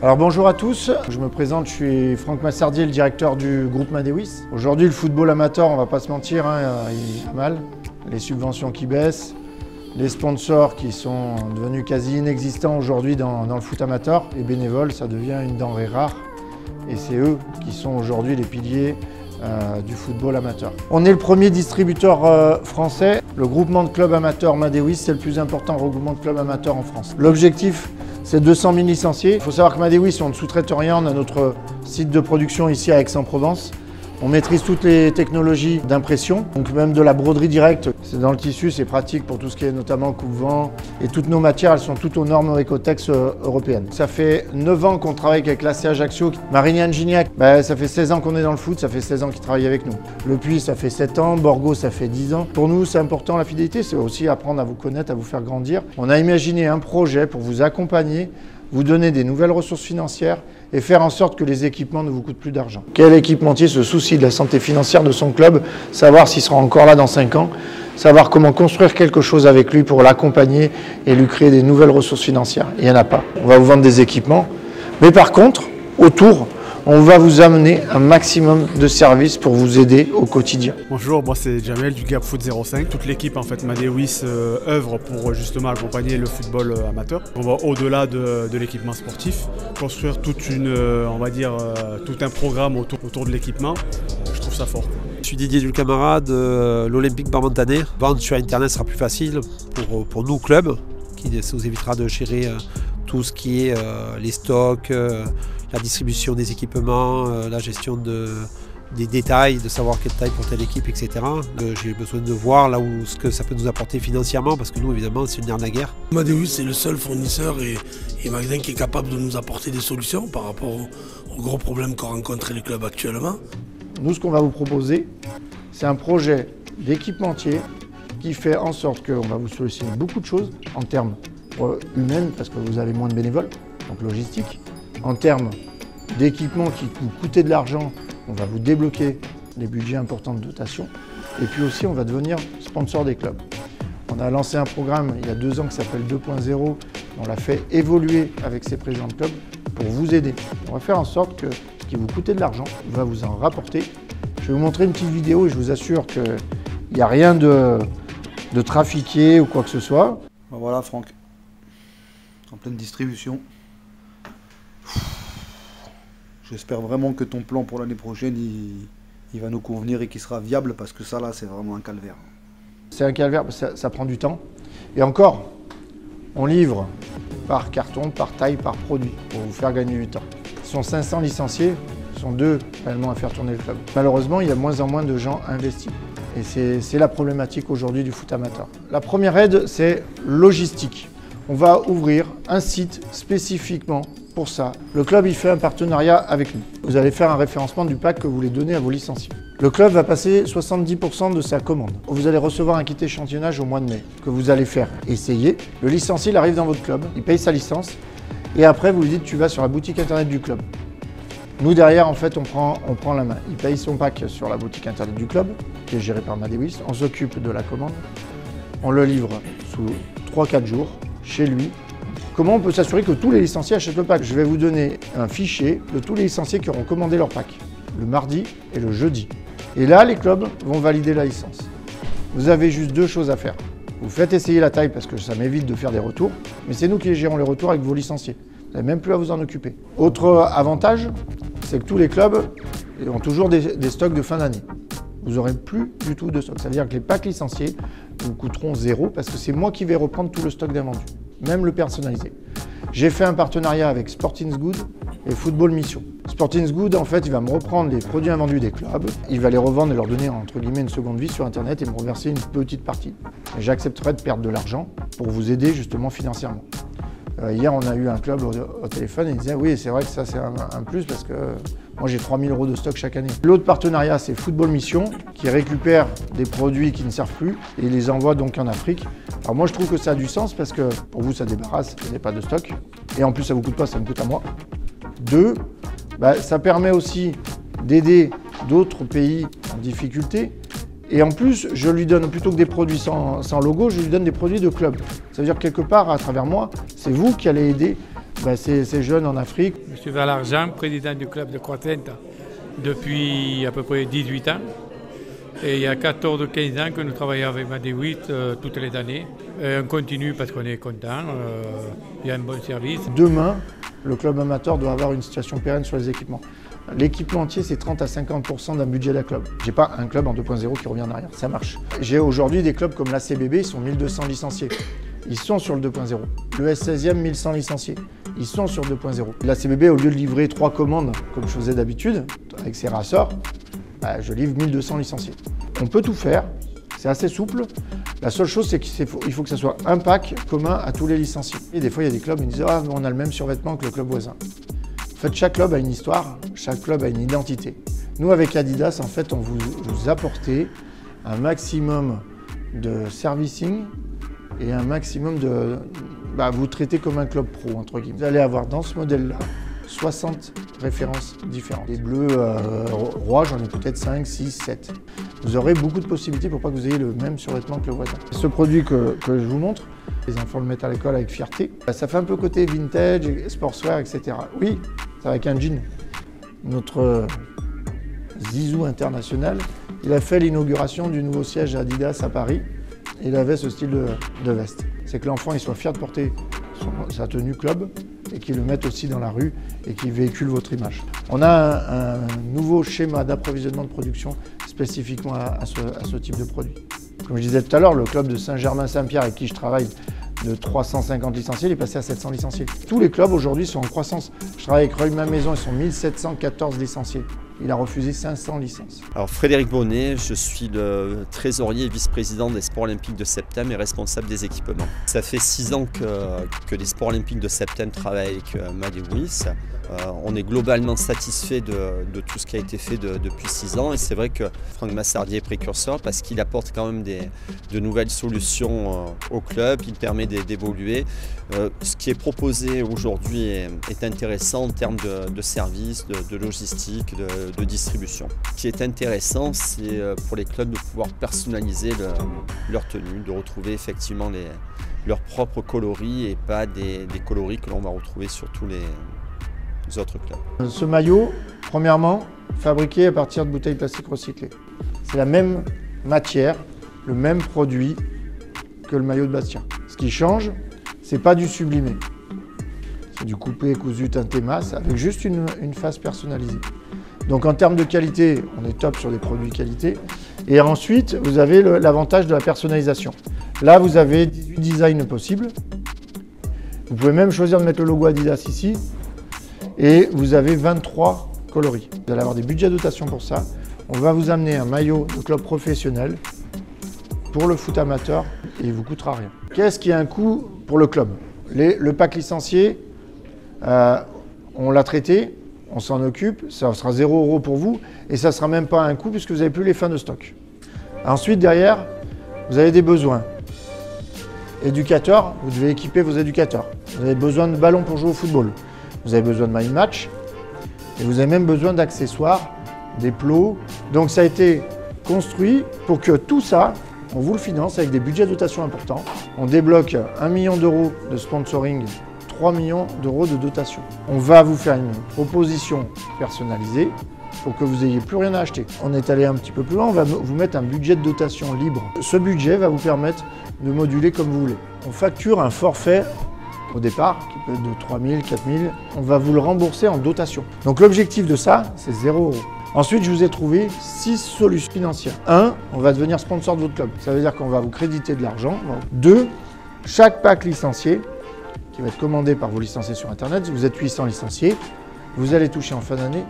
Alors bonjour à tous, je me présente, je suis Franck Massardier, le directeur du groupe Madewis. Aujourd'hui le football amateur, on va pas se mentir, il est mal. Les subventions qui baissent, les sponsors qui sont devenus quasi inexistants aujourd'hui dans le foot amateur. Les bénévoles, ça devient une denrée rare et c'est eux qui sont aujourd'hui les piliers du football amateur. On est le premier distributeur français. Le groupement de clubs amateurs Madewis, c'est le plus important regroupement de clubs amateurs en France. L'objectif, c'est 200 000 licenciés. Il faut savoir que Madewis, on ne sous-traite rien. On a notre site de production ici à Aix-en-Provence. On maîtrise toutes les technologies d'impression, donc même de la broderie directe. C'est dans le tissu, c'est pratique pour tout ce qui est notamment coupe-vent. Et toutes nos matières, elles sont toutes aux normes Ecotex européennes. Ça fait 9 ans qu'on travaille avec l'AC Ajaccio. Marignane Gignac, ça fait 16 ans qu'on est dans le foot, ça fait 16 ans qu'ils travaillent avec nous. Le Puy, ça fait 7 ans, Borgo, ça fait 10 ans. Pour nous, c'est important la fidélité, c'est aussi apprendre à vous connaître, à vous faire grandir. On a imaginé un projet pour vous accompagner, vous donner des nouvelles ressources financières et faire en sorte que les équipements ne vous coûtent plus d'argent. Quel équipementier se soucie de la santé financière de son club, savoir s'il sera encore là dans 5 ans, savoir comment construire quelque chose avec lui pour l'accompagner et lui créer des nouvelles ressources financières. Il n'y en a pas. On va vous vendre des équipements, mais par contre, autour, on va vous amener un maximum de services pour vous aider au quotidien. Bonjour, moi c'est Jamel du Gap Foot 05. Toute l'équipe en fait Madewis œuvre pour justement accompagner le football amateur. On va au-delà de l'équipement sportif, construire toute une, on va dire, tout un programme autour de l'équipement. Je trouve ça fort. Je suis Didier Dulcamara de l'Olympique Barbantane. Vendre sur internet sera plus facile pour nous clubs, ça vous évitera de gérer tout ce qui est les stocks, la distribution des équipements, la gestion des détails, de savoir quelle taille pour telle équipe, etc. J'ai besoin de voir là où ce que ça peut nous apporter financièrement, parce que nous, évidemment, c'est une nerf de la guerre. Madewis, c'est le seul fournisseur et magasin qui est capable de nous apporter des solutions par rapport aux gros problèmes qu'ont rencontrés les clubs actuellement. Nous, ce qu'on va vous proposer, c'est un projet d'équipementier qui fait en sorte qu'on va vous solutionner beaucoup de choses en termes humains, parce que vous avez moins de bénévoles, donc logistique. En termes d'équipements qui vous coûtaient de l'argent, on va vous débloquer des budgets importants de dotation. Et puis aussi, on va devenir sponsor des clubs. On a lancé un programme il y a 2 ans qui s'appelle 2.0. On l'a fait évoluer avec ses présidents de clubs pour vous aider. On va faire en sorte que ce qui vous coûtait de l'argent va vous en rapporter. Je vais vous montrer une petite vidéo et je vous assure qu'il n'y a rien de trafiqué ou quoi que ce soit. Voilà Franck, en pleine distribution. J'espère vraiment que ton plan pour l'année prochaine, il va nous convenir et qu'il sera viable, parce que ça là, c'est vraiment un calvaire. C'est un calvaire, ça prend du temps. Et encore, on livre par carton, par taille, par produit, pour vous faire gagner du temps. Ce sont 500 licenciés, ce sont 2 réellement à faire tourner le club. Malheureusement, il y a de moins en moins de gens investis. Et c'est la problématique aujourd'hui du foot amateur. La première aide, c'est logistique. On va ouvrir un site spécifiquement pour ça. Le club, il fait un partenariat avec nous. Vous allez faire un référencement du pack que vous voulez donner à vos licenciés. Le club va passer 70% de sa commande. Vous allez recevoir un kit échantillonnage au mois de mai que vous allez faire essayer. Le licencié, il arrive dans votre club, il paye sa licence et après, vous lui dites, tu vas sur la boutique internet du club. Nous, derrière, en fait, on prend la main. Il paye son pack sur la boutique internet du club, qui est gérée par Madewis. On s'occupe de la commande. On le livre sous 3-4 jours chez lui. Comment on peut s'assurer que tous les licenciés achètent le pack? Je vais vous donner un fichier de tous les licenciés qui auront commandé leur pack, le mardi et le jeudi. Et là, les clubs vont valider la licence. Vous avez juste 2 choses à faire. Vous faites essayer la taille parce que ça m'évite de faire des retours, mais c'est nous qui gérons les retours avec vos licenciés. Vous n'avez même plus à vous en occuper. Autre avantage, c'est que tous les clubs ont toujours des stocks de fin d'année. Vous n'aurez plus du tout de stock. Ça veut dire que les packs licenciés vous coûteront 0 parce que c'est moi qui vais reprendre tout le stock d'invendus, même le personnalisé. J'ai fait un partenariat avec Sportings Good et Football Mission. Sportings Good, en fait, il va me reprendre les produits invendus des clubs, il va les revendre et leur donner, entre guillemets, une seconde vie sur Internet et me reverser une petite partie. J'accepterai de perdre de l'argent pour vous aider justement financièrement. Hier, on a eu un club au téléphone et il disait oui, c'est vrai que ça c'est un plus parce que moi j'ai 3 000 € de stock chaque année. L'autre partenariat, c'est Football Mission qui récupère des produits qui ne servent plus et les envoie donc en Afrique. Alors moi je trouve que ça a du sens parce que pour vous ça débarrasse, vous n'avez pas de stock et en plus ça ne vous coûte pas, ça me coûte à moi. 2, ça permet aussi d'aider d'autres pays en difficulté. Et en plus, je lui donne, plutôt que des produits sans logo, je lui donne des produits de club. Ça veut dire que quelque part, à travers moi, c'est vous qui allez aider Ces jeunes en Afrique. Je suis Valarjean, président du club de Croix-Trenta depuis à peu près 18 ans. Et il y a 14 ou 15 ans que nous travaillons avec Madé8 toutes les années. Et on continue parce qu'on est content, il y a un bon service. Demain, le club amateur doit avoir une situation pérenne sur les équipements. L'équipementier, c'est 30 à 50% d'un budget d'un club. J'ai pas un club en 2.0 qui revient en arrière, ça marche. J'ai aujourd'hui des clubs comme l'ACBB, ils sont 1200 licenciés. Ils sont sur le 2.0. Le S16e, 1100 licenciés. Ils sont sur le 2.0. L'ACBB, au lieu de livrer 3 commandes, comme je faisais d'habitude, avec ses rasseurs, je livre 1200 licenciés. On peut tout faire, c'est assez souple. La seule chose, c'est qu'il faut que ça soit un pack commun à tous les licenciés. Et des fois, il y a des clubs qui disent « Ah, on a le même survêtement que le club voisin ». En fait, chaque club a une histoire, chaque club a une identité. Nous, avec Adidas, en fait, on vous apporte un maximum de servicing et un maximum de... vous traitez comme un club pro, entre guillemets. Vous allez avoir dans ce modèle-là 60 références différentes. Les bleus rois, j'en ai peut-être 5, 6, 7. Vous aurez beaucoup de possibilités pour pas que vous ayez le même survêtement que le voisin. Ce produit que je vous montre, les enfants le mettent à l'école avec fierté. Ça fait un peu côté vintage, sportswear, etc. Oui, c'est avec un jean. Notre Zizou international, il a fait l'inauguration du nouveau siège Adidas à Paris. Il avait ce style de veste. C'est que l'enfant il soit fier de porter sa tenue club et qu'il le mette aussi dans la rue et qu'il véhicule votre image. On a un nouveau schéma d'approvisionnement de production spécifiquement à ce type de produit. Comme je disais tout à l'heure, le club de Saint-Germain-Saint-Pierre avec qui je travaille de 350 licenciés, il est passé à 700 licenciés. Tous les clubs aujourd'hui sont en croissance. Je travaille avec Rueil Malmaison, ils sont 1714 licenciés. Il a refusé 500 licences. Alors Frédéric Bonnet, je suis le trésorier et vice-président des Sports Olympiques de Septem et responsable des équipements. Ça fait 6 ans que les Sports Olympiques de Septem travaillent avec Madé8. On est globalement satisfait de tout ce qui a été fait depuis 6 ans et c'est vrai que Franck Massardier est précurseur parce qu'il apporte quand même de nouvelles solutions au club, il permet d'évoluer. Ce qui est proposé aujourd'hui est intéressant en termes de services, de logistique, de distribution. Ce qui est intéressant, c'est pour les clubs de pouvoir personnaliser leur tenue, de retrouver effectivement leurs propres coloris et pas des coloris que l'on va retrouver sur tous les autres clubs. Ce maillot, premièrement, fabriqué à partir de bouteilles plastiques recyclées. C'est la même matière, le même produit que le maillot de Bastia. Ce qui change, c'est pas du sublimé. C'est du coupé, cousu, teinté masse, avec juste une face personnalisée. Donc en termes de qualité, on est top sur des produits qualité. Et ensuite, vous avez l'avantage de la personnalisation. Là, vous avez 18 designs possibles. Vous pouvez même choisir de mettre le logo Adidas ici. Et vous avez 23 coloris. Vous allez avoir des budgets de dotation pour ça. On va vous amener un maillot de club professionnel pour le foot amateur et il ne vous coûtera rien. Qu'est-ce qui a un coût pour le club? Le pack licencié, on l'a traité, on s'en occupe, ça sera 0 € pour vous et ça ne sera même pas un coût puisque vous n'avez plus les fins de stock. Ensuite, derrière, vous avez des besoins. Éducateurs, vous devez équiper vos éducateurs. Vous avez besoin de ballons pour jouer au football. Vous avez besoin de My Match et vous avez même besoin d'accessoires, des plots. Donc ça a été construit pour que tout ça, on vous le finance avec des budgets de dotation importants. On débloque 1 million d'euros de sponsoring, 3 millions d'euros de dotation. On va vous faire une proposition personnalisée pour que vous n'ayez plus rien à acheter. On est allé un petit peu plus loin, on va vous mettre un budget de dotation libre. Ce budget va vous permettre de moduler comme vous voulez. On facture un forfait au départ, qui peut être de 3 000, 4 000, on va vous le rembourser en dotation. Donc l'objectif de ça, c'est 0 €. Ensuite, je vous ai trouvé 6 solutions financières. 1, on va devenir sponsor de votre club. Ça veut dire qu'on va vous créditer de l'argent. 2, chaque pack licencié, qui va être commandé par vos licenciés sur Internet, vous êtes 800 licenciés, vous allez toucher en fin d'année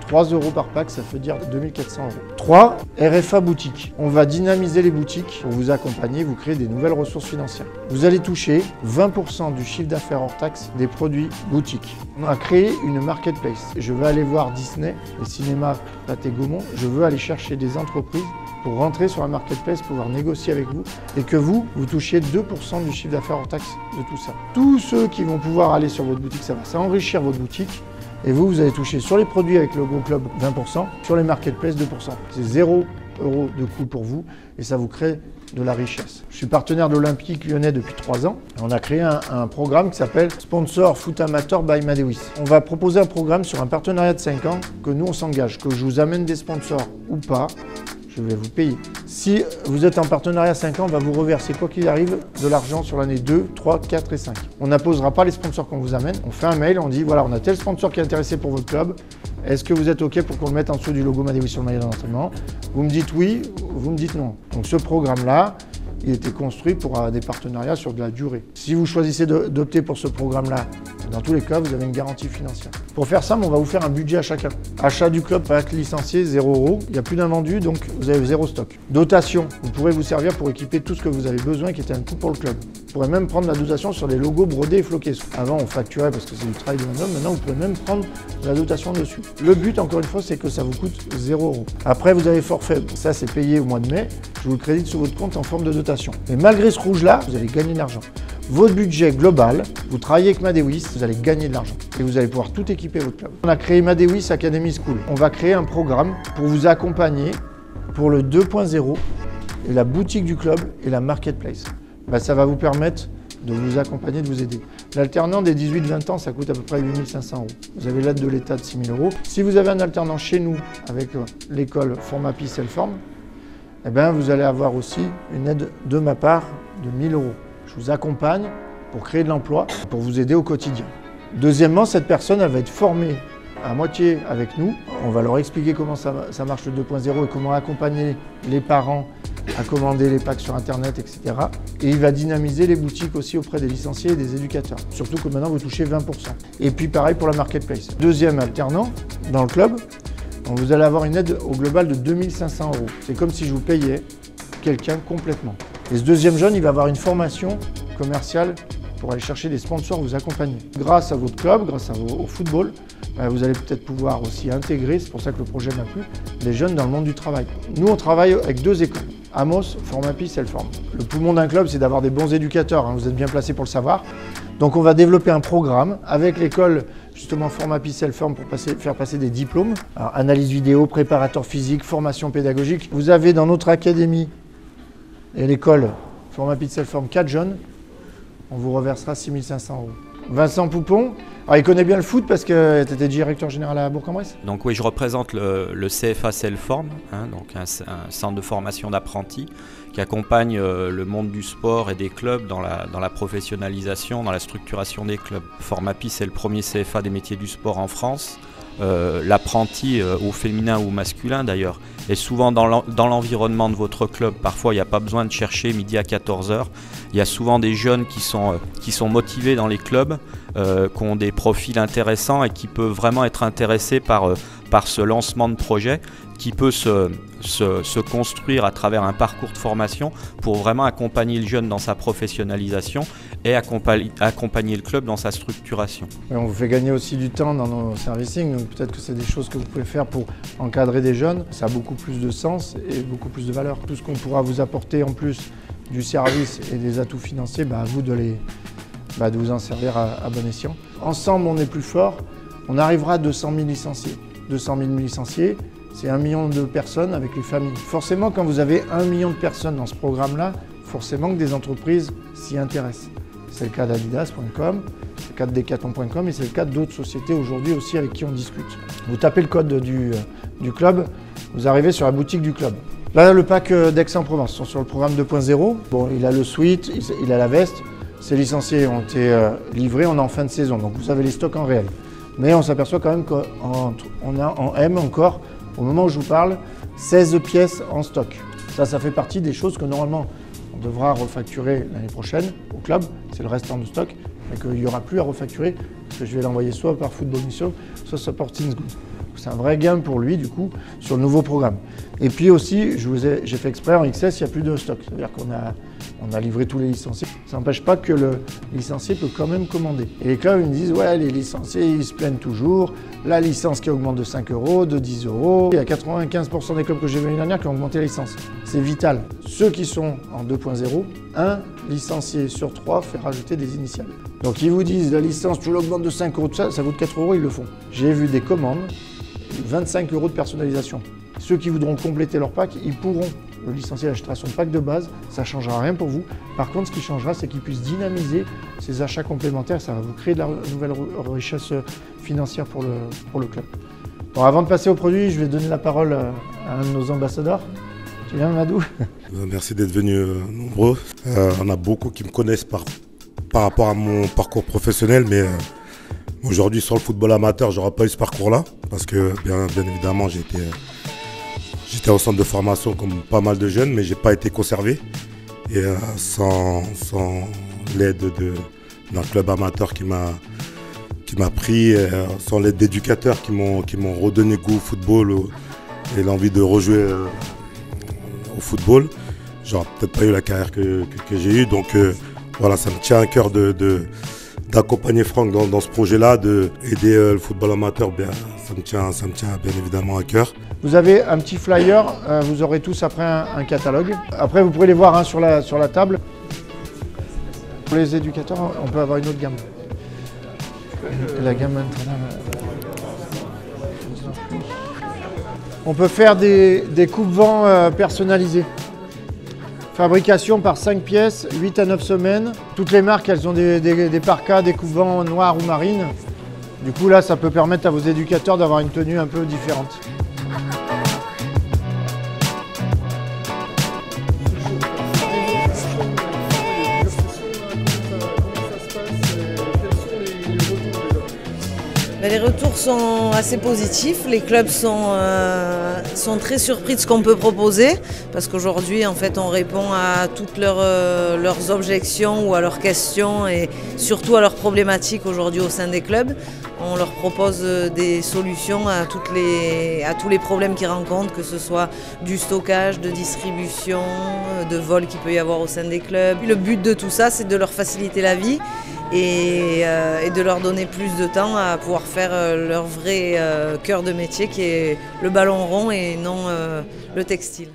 3 € par pack, ça veut dire 2400 €. 3, RFA boutique. On va dynamiser les boutiques pour vous accompagner, vous créer des nouvelles ressources financières. Vous allez toucher 20% du chiffre d'affaires hors taxe des produits boutiques. On a créé une marketplace. Je veux aller voir Disney, les cinémas Pathé Gaumont. Je veux aller chercher des entreprises pour rentrer sur la marketplace, pouvoir négocier avec vous et que vous touchiez 2% du chiffre d'affaires hors taxe de tout ça. Tous ceux qui vont pouvoir aller sur votre boutique, ça va enrichir votre boutique. Et vous allez toucher sur les produits avec le logo club 20%, sur les marketplaces 2%. C'est 0 € de coût pour vous et ça vous crée de la richesse. Je suis partenaire de l'Olympique Lyonnais depuis 3 ans. On a créé un programme qui s'appelle Sponsor Foot Amateur by Madewis. On va proposer un programme sur un partenariat de 5 ans que nous on s'engage, que je vous amène des sponsors ou pas, je vais vous payer. Si vous êtes en partenariat 5 ans, on va vous reverser quoi qu'il arrive de l'argent sur l'année 2, 3, 4 et 5. On n'imposera pas les sponsors qu'on vous amène. On fait un mail, on dit voilà, on a tel sponsor qui est intéressé pour votre club. Est-ce que vous êtes OK pour qu'on le mette en dessous du logo Madewis sur le maillot d'entraînement? Vous me dites oui, vous me dites non. Donc ce programme-là, il était construit pour des partenariats sur de la durée. Si vous choisissez d'opter pour ce programme-là, dans tous les cas, vous avez une garantie financière. Pour faire simple, on va vous faire un budget à chacun. Achat du club, pack licencié, 0 €. Il n'y a plus d'invendu, donc vous avez 0 stock. Dotation, vous pourrez vous servir pour équiper tout ce que vous avez besoin qui était un coût pour le club. Vous pourrez même prendre la dotation sur les logos brodés et floqués. Avant, on facturait parce que c'est du travail de l'homme. Maintenant, vous pouvez même prendre la dotation dessus. Le but, encore une fois, c'est que ça vous coûte 0 €. Après, vous avez forfait. Ça, c'est payé au mois de mai. Je vous le crédite sur votre compte en forme de dotation. Mais malgré ce rouge-là, vous allez gagner de l'argent. Votre budget global, vous travaillez avec Madewis, vous allez gagner de l'argent. Et vous allez pouvoir tout équiper votre club. On a créé Madewis Academy School. On va créer un programme pour vous accompagner pour le 2.0 et la boutique du club et la marketplace. Ça va vous permettre de vous accompagner, de vous aider. L'alternant des 18-20 ans, ça coûte à peu près 8 500 €. Vous avez l'aide de l'État de 6 000 €. Si vous avez un alternant chez nous avec l'école Formapi Self-Form, vous allez avoir aussi une aide de ma part de 1 000 €. Je vous accompagne pour créer de l'emploi, pour vous aider au quotidien. Deuxièmement, cette personne, elle va être formée à moitié avec nous. On va leur expliquer comment ça marche le 2.0 et comment accompagner les parents à commander les packs sur Internet, etc. Et il va dynamiser les boutiques aussi auprès des licenciés et des éducateurs. Surtout que maintenant, vous touchez 20%. Et puis pareil pour la marketplace. Deuxième alternant dans le club, vous allez avoir une aide au global de 2 500 €. C'est comme si je vous payais quelqu'un complètement. Et ce deuxième jeune, il va avoir une formation commerciale pour aller chercher des sponsors, vous accompagner. Grâce à votre club, grâce au football, vous allez peut-être pouvoir aussi intégrer, c'est pour ça que le projet m'a plu, les jeunes dans le monde du travail. Nous, on travaille avec 2 écoles, Amos, Formapi, Self-Form. Le poumon d'un club, c'est d'avoir des bons éducateurs, vous êtes bien placés pour le savoir. Donc on va développer un programme avec l'école justement Formapi Self-Form pour faire passer des diplômes. Alors, analyse vidéo, préparateur physique, formation pédagogique. Vous avez dans notre académie et l'école Formapi Self-Form 4 jeunes, on vous reversera 6 500 €. Vincent Poupon, alors il connaît bien le foot parce que tu étais directeur général à Bourg-en-Bresse. Donc oui, je représente le CFA Self-Form, donc un centre de formation d'apprentis qui accompagne le monde du sport et des clubs dans la professionnalisation, dans la structuration des clubs. Formapi, c'est le premier CFA des métiers du sport en France. L'apprenti, au féminin ou au masculin d'ailleurs, est souvent dans l'environnement de votre club. Parfois, il n'y a pas besoin de chercher midi à 14 h. Il y a souvent des jeunes qui sont motivés dans les clubs, qui ont des profils intéressants et qui peuvent vraiment être intéressés par ce lancement de projet qui peut se construire à travers un parcours de formation pour vraiment accompagner le jeune dans sa professionnalisation et accompagner le club dans sa structuration. Et on vous fait gagner aussi du temps dans nos servicing, donc peut-être que c'est des choses que vous pouvez faire pour encadrer des jeunes. Ça a beaucoup plus de sens et beaucoup plus de valeur. Tout ce qu'on pourra vous apporter en plus du service et des atouts financiers, à vous de vous en servir à bon escient. Ensemble, on est plus fort. On arrivera à 200 000 licenciés. 200 000 licenciés, c'est 1 million de personnes avec les familles. Forcément, quand vous avez 1 million de personnes dans ce programme-là, forcément que des entreprises s'y intéressent. C'est le cas d'Adidas.com, c'est le cas de Decathlon.com et c'est le cas d'autres sociétés aujourd'hui aussi avec qui on discute. Vous tapez le code du club, vous arrivez sur la boutique du club. Là, le pack d'Aix-en-Provence sont sur le programme 2.0. Bon, il a le sweat, il a la veste. Ces licenciés ont été livrés, on est en fin de saison, donc vous avez les stocks en réel. Mais on s'aperçoit quand même qu'on a en M encore, au moment où je vous parle, 16 pièces en stock. Ça fait partie des choses que normalement on devra refacturer l'année prochaine au club, c'est le restant de stock, mais qu'il n'y aura plus à refacturer, parce que je vais l'envoyer soit par Football Mission, soit sur Sporting Good. C'est un vrai gain pour lui, du coup, sur le nouveau programme. Et puis aussi, j'ai fait exprès, en XS, il n'y a plus de stock. C'est-à-dire qu'on a livré tous les licenciés. Ça n'empêche pas que le licencié peut quand même commander. Et les clubs, ils me disent, ouais, les licenciés, ils se plaignent toujours. La licence qui augmente de 5 €, de 10 €. Il y a 95% des clubs que j'ai vus l'année dernière qui ont augmenté la licence. C'est vital. Ceux qui sont en 2.0, un licencié sur 3 fait rajouter des initiales. Donc ils vous disent, la licence, tu l'augmentes de 5 €, tout ça, ça coûte 4 €, ils le font. J'ai vu des commandes, 25 € de personnalisation. Ceux qui voudront compléter leur pack, ils pourront Le licencié achètera son pack de base, ça ne changera rien pour vous. Par contre, ce qui changera, c'est qu'il puisse dynamiser ses achats complémentaires. Ça va vous créer de la nouvelle richesse financière pour le club. Bon, avant de passer au produit, je vais donner la parole à un de nos ambassadeurs. Tu viens, Madou? Merci d'être venus nombreux. On a beaucoup qui me connaissent par rapport à mon parcours professionnel, mais aujourd'hui sur le football amateur, j'aurais pas eu ce parcours-là, parce que bien évidemment j'étais au centre de formation comme pas mal de jeunes, mais j'ai pas été conservé. Et sans l'aide d'un club amateur qui m'a pris, sans l'aide d'éducateurs qui m'ont redonné goût au football et l'envie de rejouer au football, j'aurais peut-être pas eu la carrière que j'ai eue. Donc voilà, ça me tient à cœur d'accompagner Franck dans ce projet-là, d'aider le football amateur. Bien, ça me tient bien évidemment à cœur. Vous avez un petit flyer, vous aurez tous après un catalogue. Après, vous pourrez les voir sur la table. Pour les éducateurs, on peut avoir une autre gamme. La gamme internationale. On peut faire des coupe-vents personnalisés. Fabrication par 5 pièces, 8 à 9 semaines. Toutes les marques, elles ont des parkas, des coupe-vents noirs ou marines. Du coup, là, ça peut permettre à vos éducateurs d'avoir une tenue un peu différente. Les retours sont assez positifs, les clubs sont très surpris de ce qu'on peut proposer parce qu'aujourd'hui en fait on répond à toutes leurs objections ou à leurs questions et surtout à leurs problématiques aujourd'hui au sein des clubs. On leur propose des solutions à tous les problèmes qu'ils rencontrent, que ce soit du stockage, de distribution, de vol qu'il peut y avoir au sein des clubs. Le but de tout ça, c'est de leur faciliter la vie et de leur donner plus de temps à pouvoir faire leur vrai cœur de métier qui est le ballon rond et non le textile.